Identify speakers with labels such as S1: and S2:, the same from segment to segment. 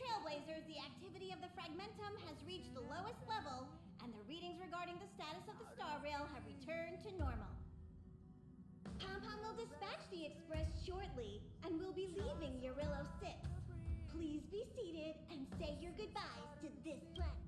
S1: Trailblazers, the activity of the fragmentum has reached the lowest level, and the readings regarding the status of the star rail have returned to normal. Pom-Pom will dispatch the express shortly, and will be leaving Urillo 6. Please be seated and say your goodbyes to this planet.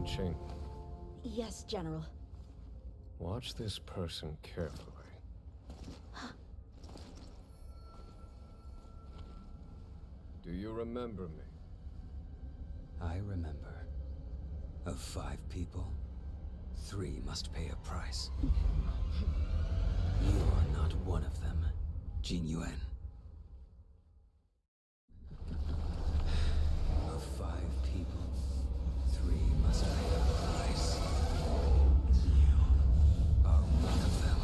S2: Ching.
S3: Yes, General.
S2: Watch this person carefully. Do you remember me?
S4: I remember. Of 5 people, 3 must pay a price. You are not one of them, Tingyun. Of 5 people, 3 must pay a price. You are one of them.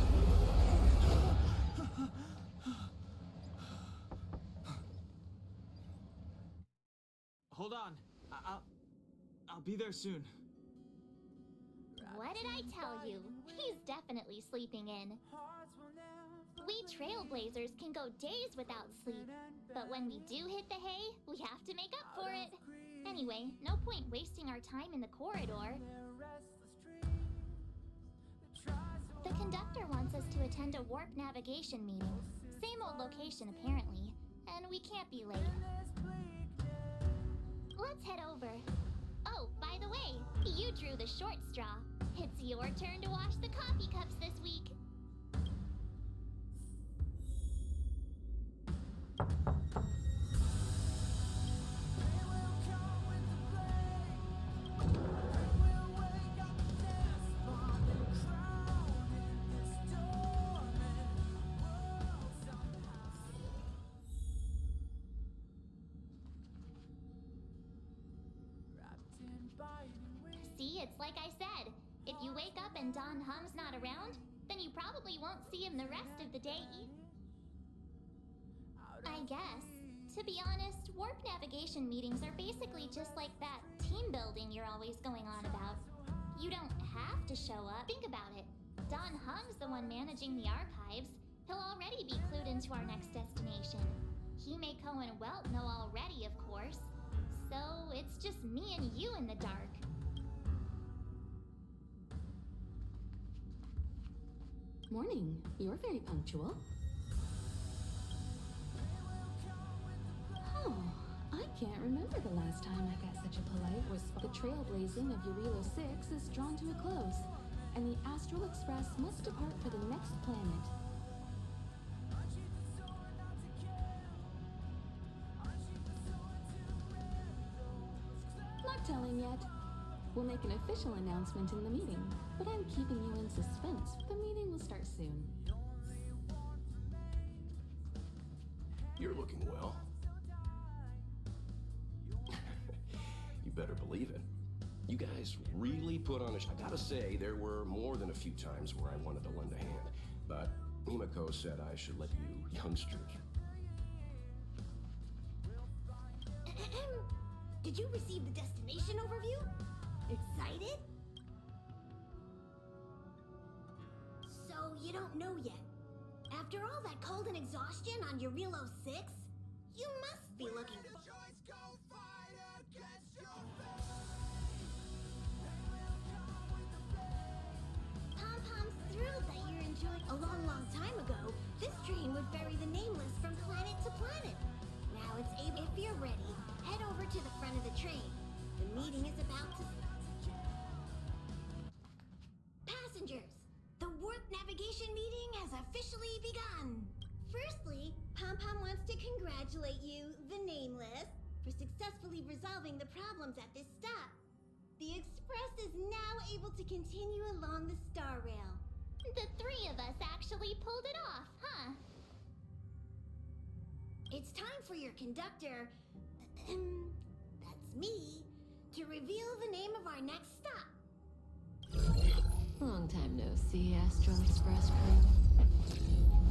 S5: Hold on. I'll be there soon.
S6: What did I tell you? He's definitely sleeping in. We Trailblazers can go days without sleep, but when we do hit the hay, we have to make up for it. Anyway, no point wasting our time in the corridor. The conductor wants us to attend a warp navigation meeting. Same old location, apparently, and we can't be late. Let's head over. Oh, by the way, you drew the short straw. It's your turn to wash the coffee cups this week. See, it's like I said. If you wake up and Don Hum's not around, then you probably won't see him the rest of the day. I guess. To be honest, warp navigation meetings are basically just like that team building you're always going on about. You don't have to show up. Think about it. Don Hum's the one managing the archives. He'll already be clued into our next destination. Himeko and Welt know already, of course. So it's just me and you in the dark.
S3: Morning. You're very punctual. Oh, I can't remember the last time I got such a polite response. The trailblazing of Urillo 6 is drawn to a close, and the Astral Express must depart for the next planet. Not telling yet. We'll make an official announcement in the meeting, but I'm keeping you in suspense. The meeting will start soon.
S7: You're looking well. You better believe it. You guys really put on a I gotta say, there were more than a few times where I wanted to lend a hand, but Himeko said I should let you youngsters.
S1: Did you receive the destination overview? Excited? So you don't know yet. After all that cold and exhaustion on Urillo 6, you must be looking. Pom-Pom's thrilled that you're enjoying. A long time ago, this train would ferry the Nameless from planet to planet. Now it's able. If you're ready, head over to the front of the train. The meeting is about to. Passengers, the warp navigation meeting has officially begun. Firstly, Pom-Pom wants to congratulate you, the Nameless, for successfully resolving the problems at this stop. The Express is now able to continue along the Star Rail.
S6: The 3 of us actually pulled it off, huh?
S1: It's time for your conductor, that's me, to reveal the name of our next stop.
S8: Long time no see, Astral Express crew.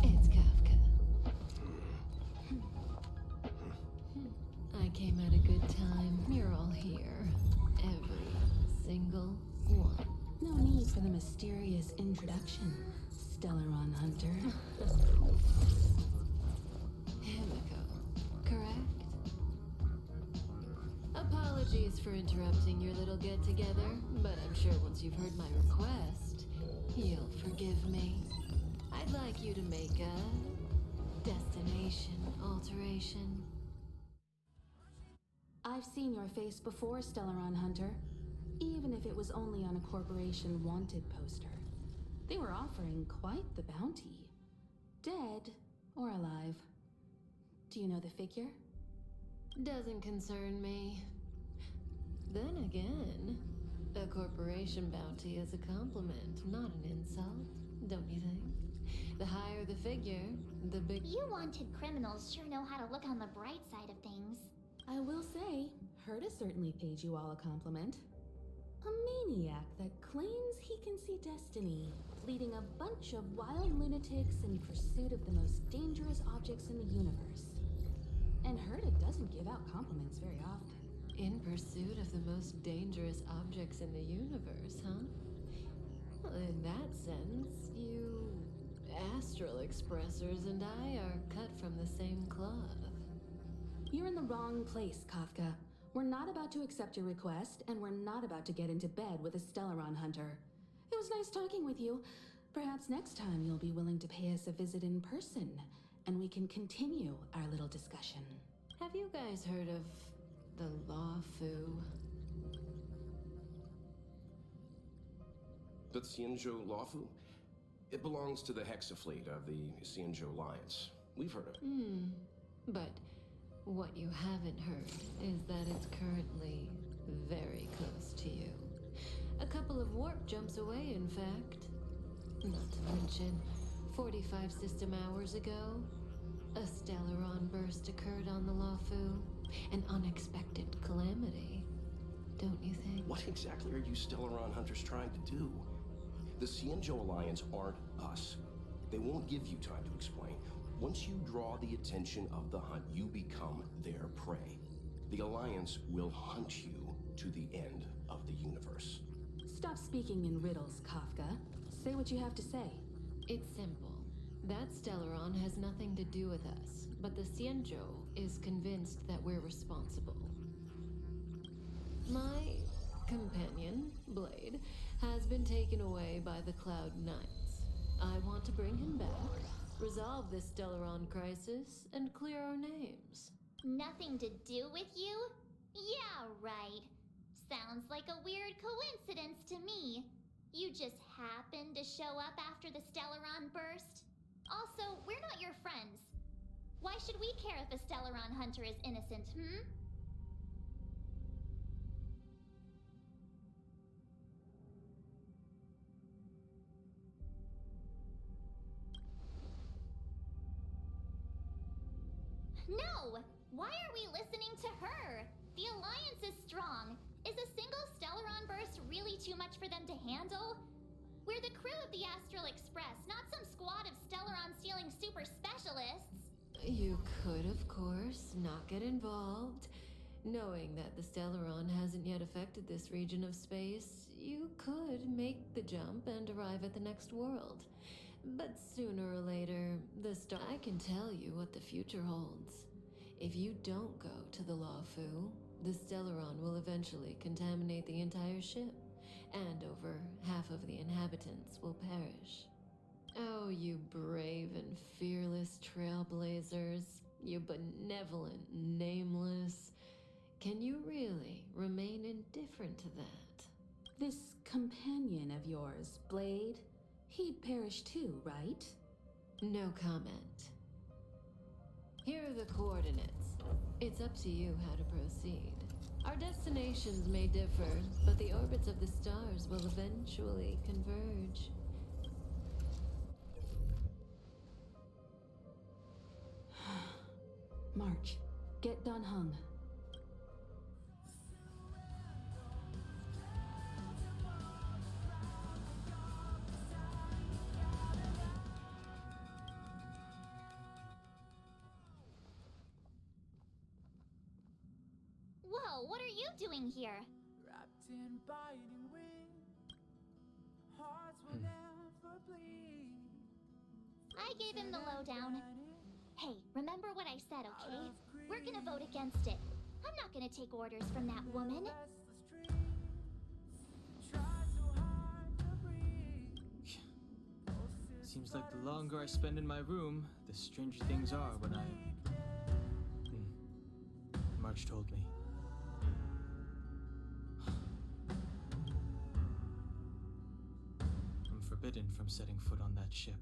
S8: It's Kafka. I came at a good time. You're all here. Every single one.
S3: No need for the mysterious introduction, Stellaron Hunter.
S8: Himiko, correct? Apologies for interrupting your little get-together, but I'm sure once you've heard my request, you'll forgive me. I'd like you to make a destination alteration.
S3: I've seen your face before, Stellaron Hunter. Even if it was only on a corporation wanted poster. They were offering quite the bounty. Dead or alive. Do you know the figure?
S8: Doesn't concern me. Then again, a corporation bounty is a compliment, not an insult, don't you think? The higher the figure, the big—
S6: You wanted criminals sure know how to look on the bright side of things.
S3: I will say, Herta certainly paid you all a compliment. A maniac that claims he can see destiny, leading a bunch of wild lunatics in pursuit of the most dangerous objects in the universe. And Herta doesn't give out compliments very often.
S8: In pursuit of the most dangerous objects in the universe, huh? Well, in that sense, you Astral Expressors and I are cut from the same cloth.
S3: You're in the wrong place, Kafka. We're not about to accept your request, and we're not about to get into bed with a Stellaron Hunter. It was nice talking with you. Perhaps next time you'll be willing to pay us a visit in person, and we can continue our little discussion.
S8: Have you guys heard of the Luofu?
S7: The Tianzhou Luofu? It belongs to the Hexafleet of the Tianzhou Alliance. We've heard of it.
S8: But what you haven't heard is that it's currently very close to you. A couple of warp jumps away, in fact. Not to mention, 45 system hours ago, a Stellaron burst occurred on the Luofu. An unexpected calamity, don't you think?
S7: What exactly are you Stellaron Hunters trying to do? The Tianzhou Alliance aren't us. They won't give you time to explain. Once you draw the attention of the hunt, you become their prey. The Alliance will hunt you to the end of the universe.
S3: Stop speaking in riddles, Kafka. Say what you have to say.
S8: It's simple. That Stellaron has nothing to do with us, but the Tianzhou is convinced that we're responsible. My companion, Blade, has been taken away by the Cloud Knights. I want to bring him back, resolve this Stellaron crisis, and clear our names.
S6: Nothing to do with you? Yeah, right. Sounds like a weird coincidence to me. You just happened to show up after the Stellaron burst? Also, we're not your friends. Why should we care if a Stellaron Hunter is innocent, No! Why are we listening to her? The Alliance is strong. Is a single Stellaron burst really too much for them to handle? We're the crew of the Astral Express, not some squad of Stellaron-stealing super specialists.
S8: You could, of course, not get involved. Knowing that the Stellaron hasn't yet affected this region of space, you could make the jump and arrive at the next world. But sooner or later, I can tell you what the future holds. If you don't go to the Luofu, the Stellaron will eventually contaminate the entire ship, and over half of the inhabitants will perish. Oh, you brave and fearless trailblazers, you benevolent nameless. Can you really remain indifferent to that?
S3: This companion of yours, Blade, he perished too, right?
S8: No comment. Here are the coordinates. It's up to you how to proceed. Our destinations may differ, but the orbits of the stars will eventually converge.
S3: March, get done hung.
S6: So, what are you doing here?
S9: Wrapped in biting wind, hearts will never bleed.
S6: I gave him the lowdown. Hey, remember what I said, okay? We're gonna vote against it. I'm not gonna take orders from that woman.
S5: Seems like the longer I spend in my room, the stranger things are when I... March told me. I'm forbidden from setting foot on that ship.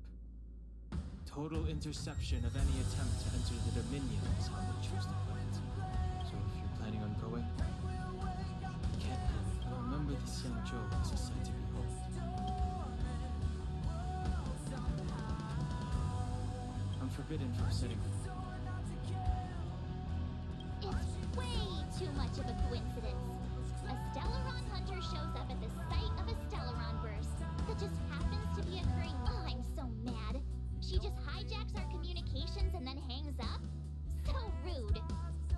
S5: Total interception of any attempt to enter the Dominion is how they choose to put it. So if you're planning on going, you can't go, but remember the Xianzhou is a sight to behold. I'm forbidden from setting foot.
S6: It's way too much of a coincidence. A Stellaron hunter shows up at the site of a Stellaron burst that just happens to be occurring. Oh, I'm so mad. She just hijacks our communications and then hangs up? So rude.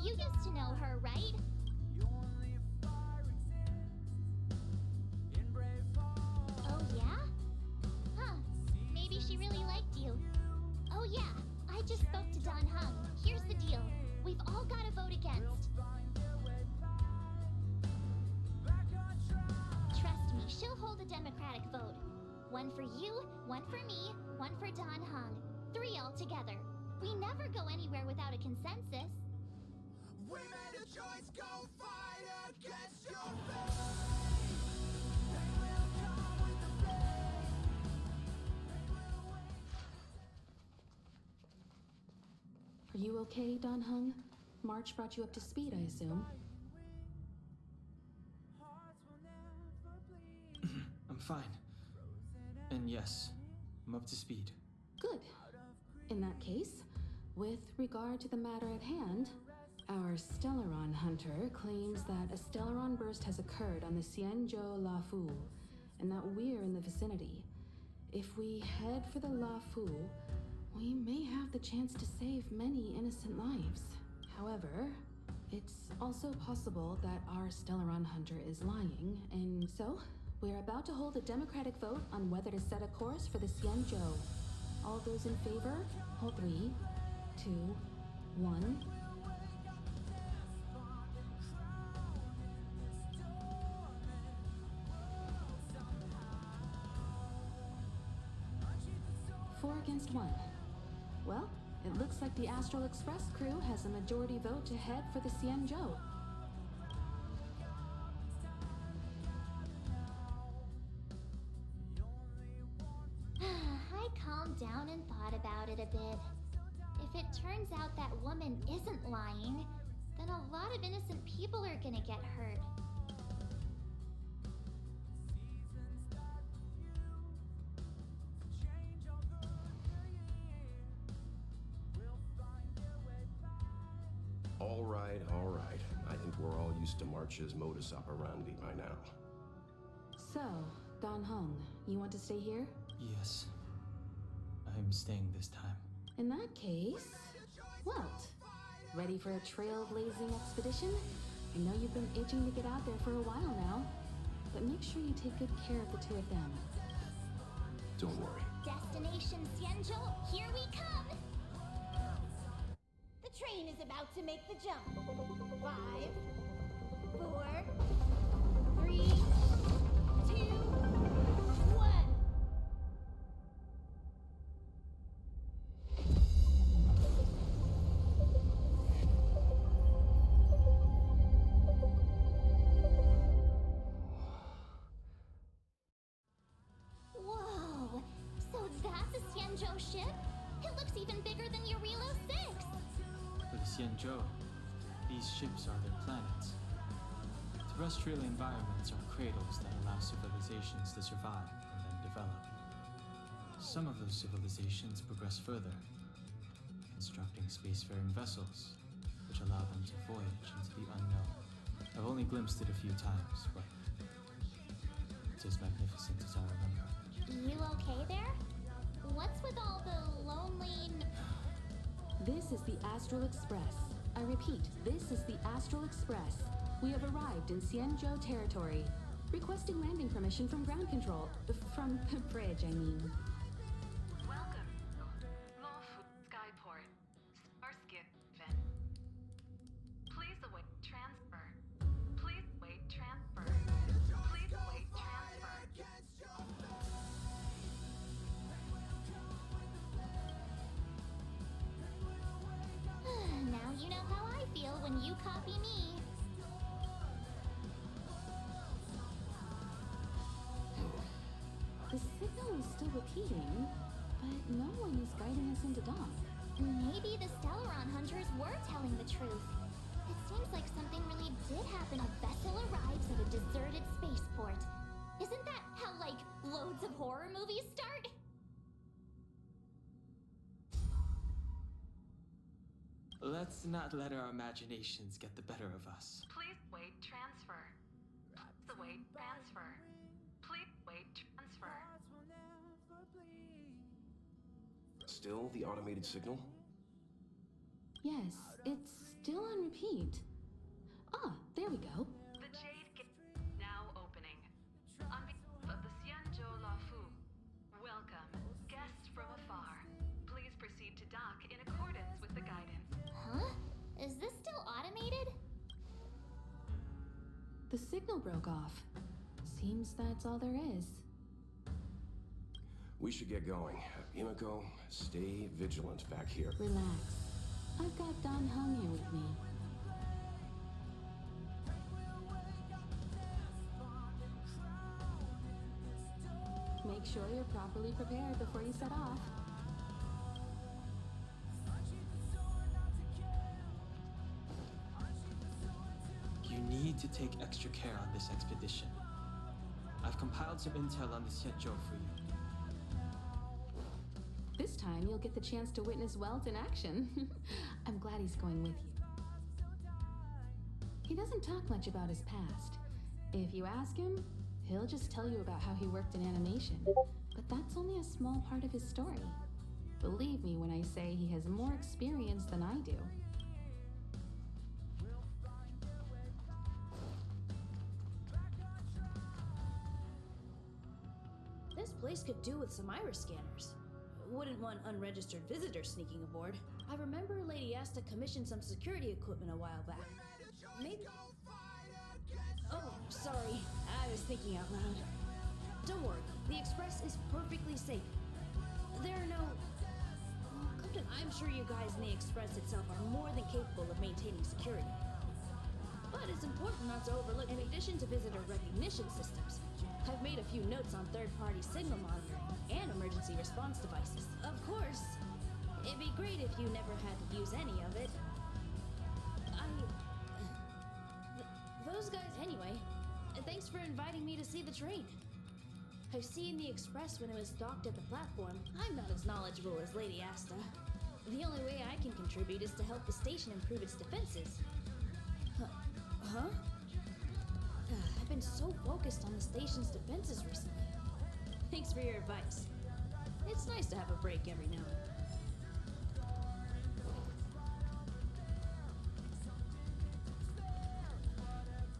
S6: You used to know her, right? Oh, yeah? Huh. Maybe she really liked you. Oh, yeah. I just spoke to Don Hung. Here's the deal. We've all got to vote against. Trust me, she'll hold a democratic vote. One for you, one for me, one for Don Hung. 3 altogether. We never go anywhere without a consensus.
S9: We made a choice, go fight against your fate. They will come with the blade. They will wait.
S3: Are you okay, Don Hung? March brought you up to speed, I assume.
S9: Hearts will never bleed.
S5: I'm fine. And yes, I'm up to speed.
S3: Good. In that case, with regard to the matter at hand, our Stellaron hunter claims that a Stellaron burst has occurred on the Xianzhou Luofu, and that we're in the vicinity. If we head for the Luofu, we may have the chance to save many innocent lives. However, it's also possible that our Stellaron hunter is lying, and so we're about to hold a democratic vote on whether to set a course for the Xianzhou. All those in favor, hold 3, 2, 1. Four against 1. Well, it looks like the Astral Express crew has a majority vote to head for the Xianzhou.
S6: I calmed down and thought about it a bit. If it turns out that woman isn't lying, then a lot of innocent people are gonna get hurt.
S7: All right, all right. I think we're all used to March's modus operandi by now.
S3: So, Don Hung, you want to stay here?
S5: Yes. I'm staying this time.
S3: In that case, Welt, ready for a trailblazing expedition? I know you've been itching to get out there for a while now, but make sure you take good care of the 2 of them.
S7: Don't worry.
S6: Destination Xianzhou, here we come!
S1: The train is about to make the jump. 5, 4, 3, 2, 1.
S6: Whoa! So that's a Xianzhou ship? It looks even bigger than Eurilo 6!
S5: For the Xianzhou, these ships are their planets. Terrestrial environments are cradles that allow civilizations to survive and then develop. Some of those civilizations progress further, constructing spacefaring vessels, which allow them to voyage into the unknown. I've only glimpsed it a few times, but it's as magnificent as I remember.
S6: You okay there? What's with all the lonely...
S3: This is the Astral Express. I repeat, this is the Astral Express. We have arrived in Xianzhou territory. Requesting landing permission from ground control. From bridge, I mean.
S10: Welcome to Luofu Skyport. Starskin Fin. Please await transfer. Please wait transfer. Please wait transfer.
S6: Now you know how I feel when you copy me.
S3: The signal is still repeating, but no one is guiding us into dock.
S6: Maybe the Stellaron hunters were telling the truth. It seems like something really did happen. A vessel arrives at a deserted spaceport. Isn't that how, like, loads of horror movies start?
S5: Let's not let our imaginations get the better of us.
S10: Please wait transfer. Please await transfer. Please wait transfer.
S7: Still the automated signal?
S3: Yes, it's still on repeat. Ah, there we go.
S10: The Jade Gate now opening. On behalf of the Xianzhou Luofu, welcome, guests from afar. Please proceed to dock in accordance with the guidance.
S6: Huh? Is this still automated?
S3: The signal broke off. Seems that's all there is.
S7: We should get going. Himiko, stay vigilant back here.
S3: Relax. I've got Don Hung here with me. Make sure you're properly prepared before you set off.
S5: You need to take extra care on this expedition. I've compiled some intel on the Xianzhou for you.
S3: This time you'll get the chance to witness Welt in action. I'm glad he's going with you. He doesn't talk much about his past. If you ask him, he'll just tell you about how he worked in animation. But that's only a small part of his story. Believe me when I say he has more experience than I do.
S11: This place could do with some iris scanners. Wouldn't want unregistered visitors sneaking aboard. I remember Lady Asta commissioned some security equipment a while back. Maybe... Oh, sorry. I was thinking out loud. Don't worry. The Express is perfectly safe. There are no... Well, I'm sure you guys in the Express itself are more than capable of maintaining security. But it's important not to overlook, in addition to visitor recognition systems, I've made a few notes on third-party signal monitoring and emergency response devices. Of course, it'd be great if you never had to use any of it. Those guys anyway. Thanks for inviting me to see the train. I've seen the Express when it was docked at the platform. I'm not as knowledgeable as Lady Asta. The only way I can contribute is to help the station improve its defenses. Huh? I've been so focused on the station's defenses recently. Thanks for your advice. It's nice to have a break every now and then.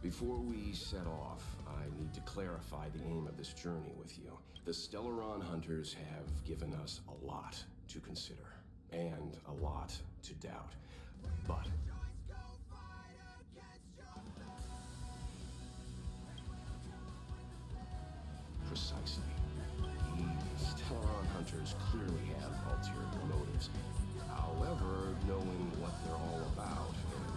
S7: Before we set off, I need to clarify the aim of this journey with you. The Stellaron hunters have given us a lot to consider, and a lot to doubt. But precisely. The Stellaron hunters clearly have ulterior motives. However, knowing what they're all about, and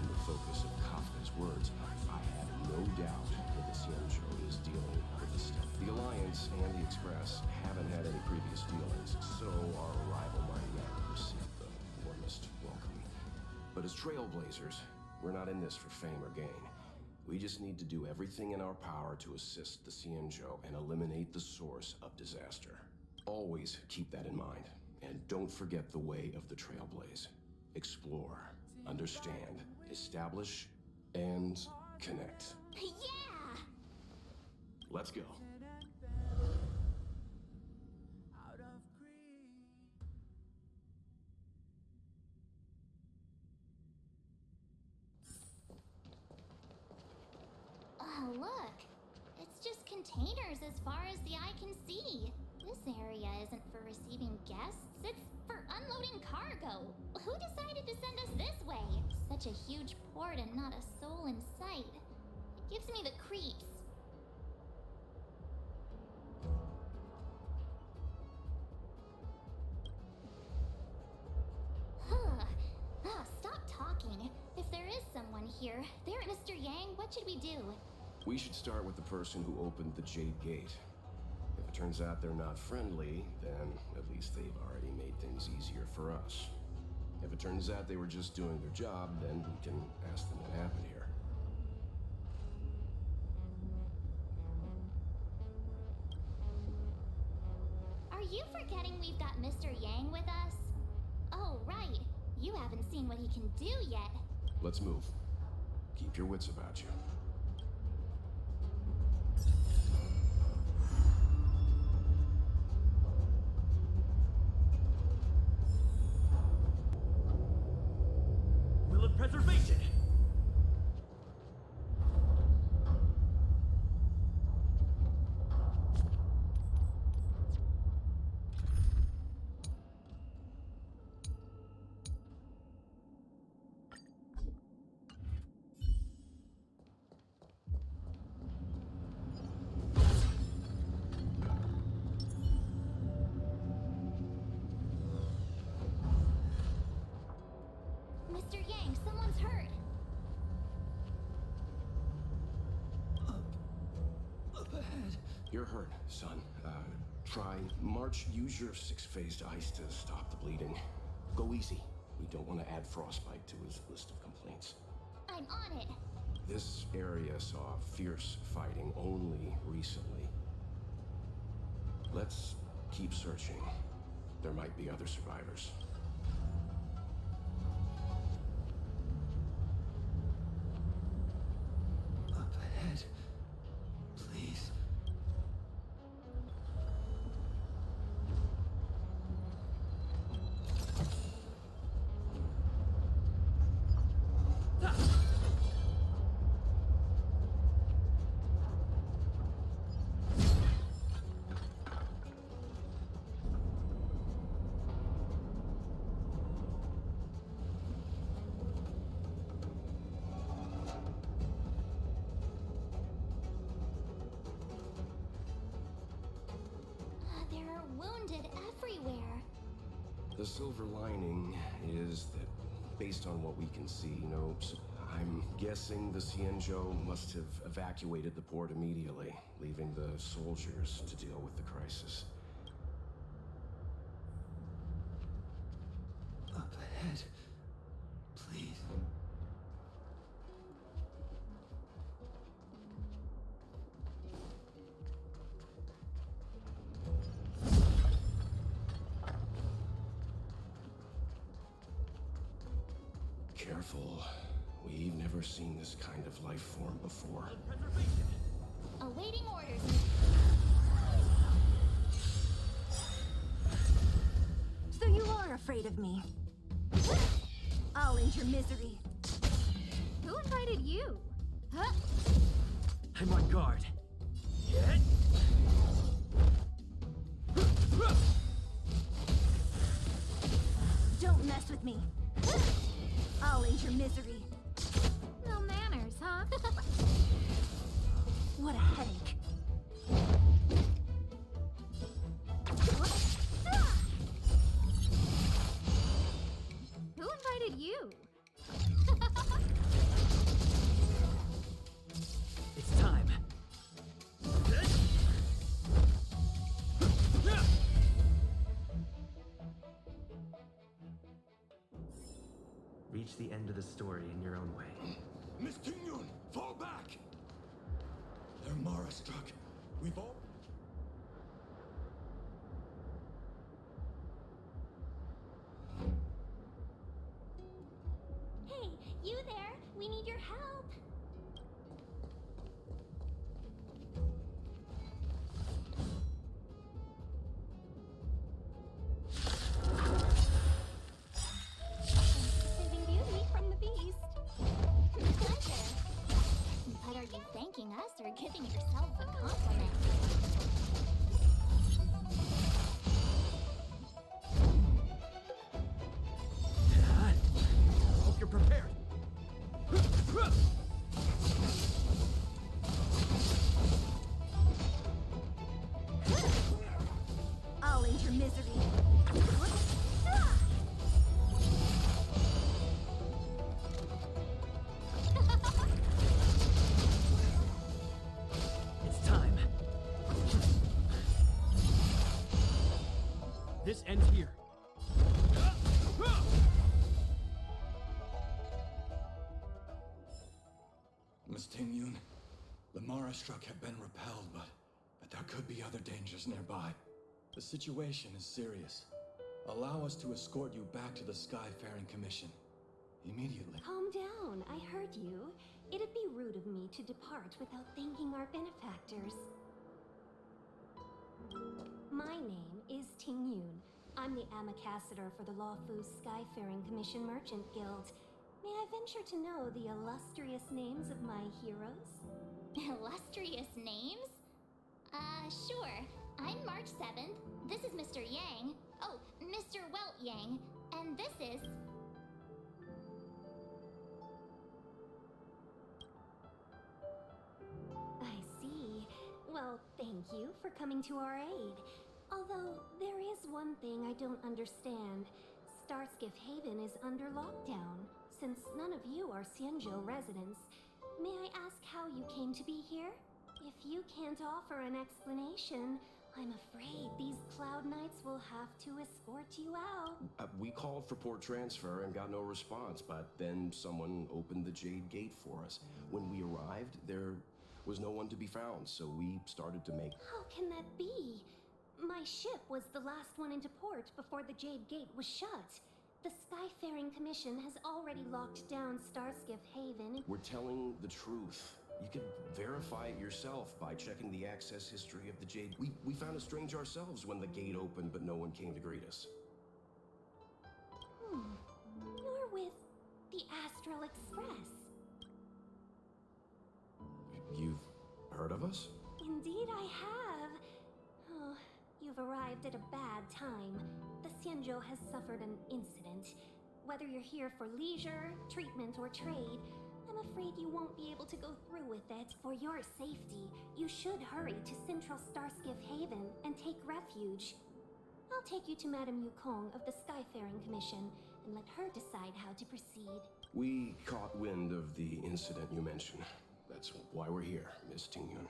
S7: in the focus of Kafka's words, I have no doubt that the Xianzhou is dealing with the stuff. The Alliance and the Express haven't had any previous dealings, so our arrival might not receive the warmest welcome. But as trailblazers, we're not in this for fame or gain. We just need to do everything in our power to assist the Xianzhou and eliminate the source of disaster. Always keep that in mind, and don't forget the way of the Trailblaze. Explore, understand, establish, and connect.
S6: Yeah!
S7: Let's go.
S6: Ah, look. It's just containers as far as the eye can see. This area isn't for receiving guests, it's for unloading cargo. Who decided to send us this way? Such a huge port and not a soul in sight. It gives me the creeps. Stop talking. If there is someone here, there, Mr. Yang, what should we do?
S7: We should start with the person who opened the Jade Gate. If it turns out they're not friendly, then at least they've already made things easier for us. If it turns out they were just doing their job, then we can ask them what happened here.
S6: Are you forgetting we've got Mr. Yang with us? Oh, right. You haven't seen what he can do yet.
S7: Let's move. Keep your wits about you.
S12: Will of preservation!
S6: Mr. Yang, someone's hurt.
S4: Up ahead.
S7: You're hurt, son. Use your six-phased ice to stop the bleeding. Go easy. We don't want to add frostbite to his list of complaints.
S6: I'm on it.
S7: This area saw fierce fighting only recently. Let's keep searching. There might be other survivors.
S4: Up ahead. Please.
S6: There are wounded everywhere.
S7: The silver lining is that, based on what we can see, I'm guessing the Xianzhou must have evacuated the port immediately, leaving the soldiers to deal with the crisis.
S4: Up ahead. Please.
S7: Careful. We've never seen this kind of life form before.
S6: Awaiting orders.
S1: So you are afraid of me. I'll end your misery. Who invited you? Huh?
S12: I'm on guard.
S1: Don't mess with me. I'll end your misery. No manners, huh? What a headache. Who invited you?
S12: It's time. Reach the end of the story in your own way.
S9: Miss Tingyun, fall back! Their Mara struck. We've all...
S6: Hey, you there? We need your help. Saving beauty from the beast. Pleasure. But are you thanking us or giving yourself a compliment?
S12: Hope you're prepared.
S1: I'll end your misery.
S12: It's time. This ends here.
S4: Miss Tingyun, the Mara struck have been repelled, but there could be other dangers nearby. The situation is serious. Allow us to escort you back to the Skyfaring Commission. Immediately.
S13: Calm down, I heard you. It'd be rude of me to depart without thanking our benefactors. My name is Tingyun. I'm the ambassador for the Luofu Skyfaring Commission Merchant Guild. May I venture to know the illustrious names of my heroes?
S6: Illustrious names? Sure. I'm March 7th. This is Mr. Yang. Oh, Mr. Welt Yang. And this is...
S13: I see. Well, thank you for coming to our aid. Although, there is one thing I don't understand. Starskiff Haven is under lockdown. Since none of you are Xianzhou residents, may I ask how you came to be here? If you can't offer an explanation, I'm afraid these Cloud Knights will have to escort you out.
S7: We called for port transfer and got no response, but then someone opened the Jade Gate for us. When we arrived, there was no one to be found, so we started to make...
S13: How can that be? My ship was the last one into port before the Jade Gate was shut. The Skyfaring Commission has already locked down Starskiff Haven.
S7: We're telling the truth. You can verify it yourself by checking the access history of the Jade. We found it strange ourselves when the gate opened, but no one came to greet us.
S13: You're with the Astral Express.
S7: You've heard of us?
S13: Indeed I have. Oh, you've arrived at a bad time. The Xianzhou has suffered an incident. Whether you're here for leisure, treatment, or trade, I'm afraid you won't be able to go through with it. For your safety, you should hurry to Central Starskiff Haven and take refuge. I'll take you to Madame Yukong of the Skyfaring Commission and let her decide how to proceed.
S7: We caught wind of the incident you mentioned. That's why we're here, Miss Tingyun.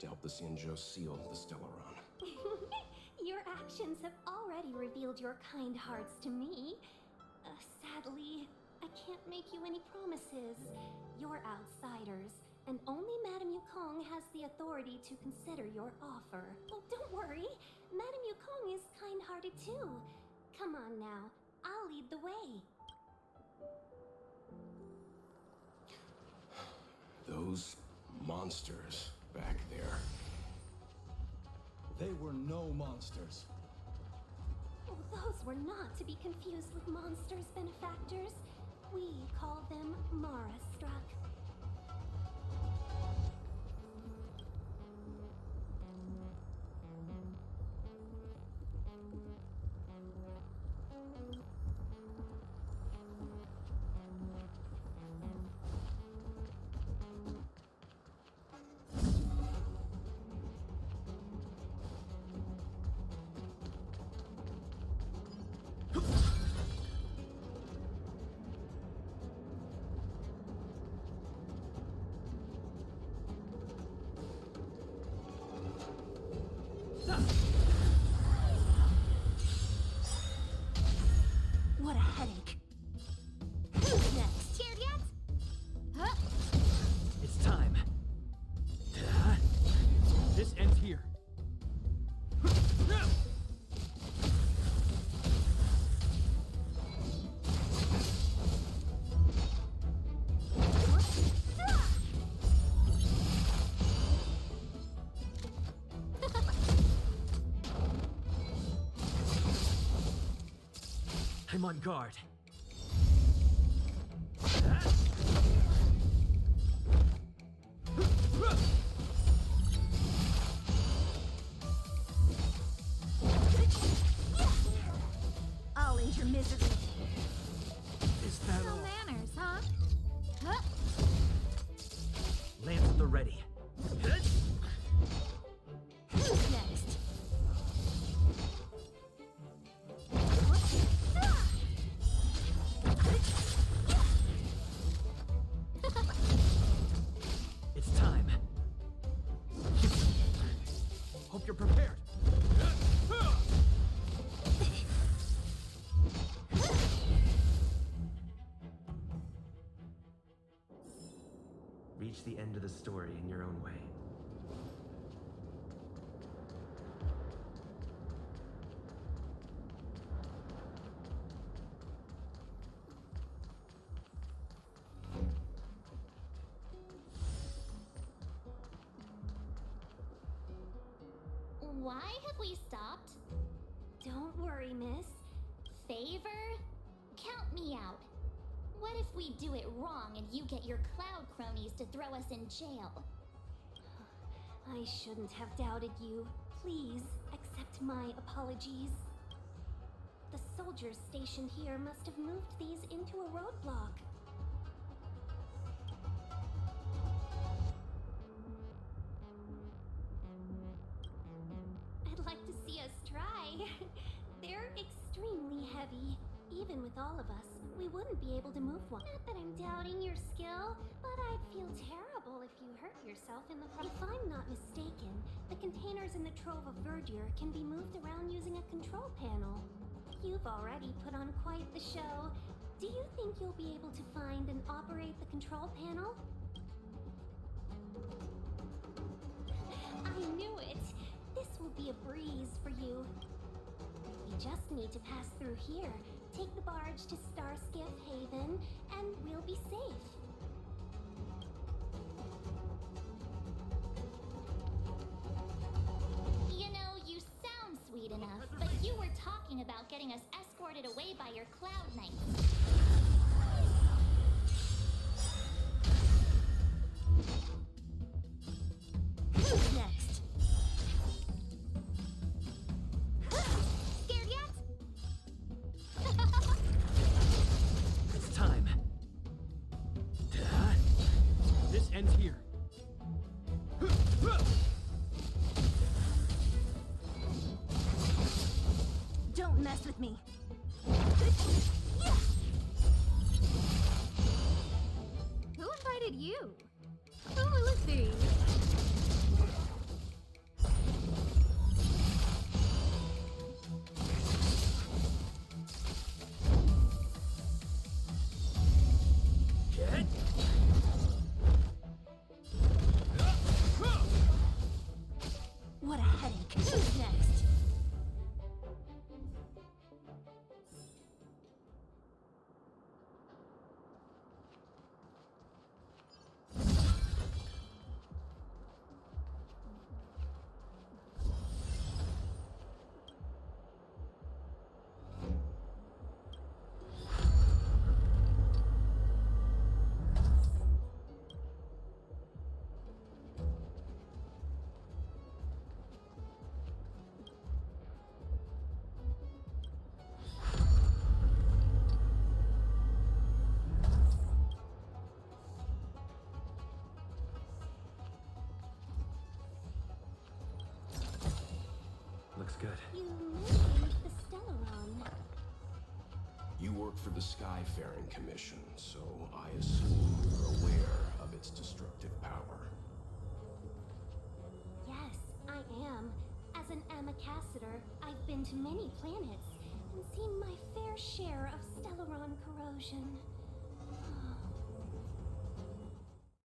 S7: To help the Xianzhou seal the Stellaron.
S13: Your actions have already revealed your kind hearts to me. Sadly, I can't make you any promises. You're outsiders, and only Madame Yukong has the authority to consider your offer. Oh, don't worry. Madame Yukong is kind-hearted too. Come on now, I'll lead the way.
S7: Those monsters back there.
S4: They were no monsters.
S13: Oh, those were not to be confused with monsters, benefactors. We call them Mara Struck. What a headache. Who's next?
S6: Cheered yet? Huh?
S12: It's time. This ends here. I'm on guard. you're prepared.
S14: Reach the end of the story in your own way.
S6: Why have we stopped?
S13: Don't worry, miss.
S6: Favor? Count me out. What if we do it wrong and you get your cloud cronies to throw us in jail?
S13: I shouldn't have doubted you. Please accept my apologies. The soldiers stationed here must have moved these into a roadblock. I'd like to see us try. They're extremely heavy. Even with all of us, we wouldn't be able to move one. Not that I'm doubting your skill, but I'd feel terrible if you hurt yourself in the process. If I'm not mistaken, the containers in the Trove of Verdure can be moved around using a control panel. You've already put on quite the show. Do you think you'll be able to find and operate the control panel? I knew it! This will be a breeze for you. We just need to pass through here, take the barge to Starskiff Haven, and we'll be safe.
S6: You know, you sound sweet enough, but you were talking about getting us escorted away by your cloud knights.
S13: Who's next?
S6: Scared yet?
S12: It's time. This ends here.
S13: Don't mess with me. Who invited you? Who will it be? What a headache. Who's next?
S14: Looks good.
S13: You mentioned the Stellaron.
S7: You work for the Skyfaring Commission, so I assume you're aware of its destructive power.
S13: Yes, I am. As an ambassador, I've been to many planets and seen my fair share of Stellaron corrosion.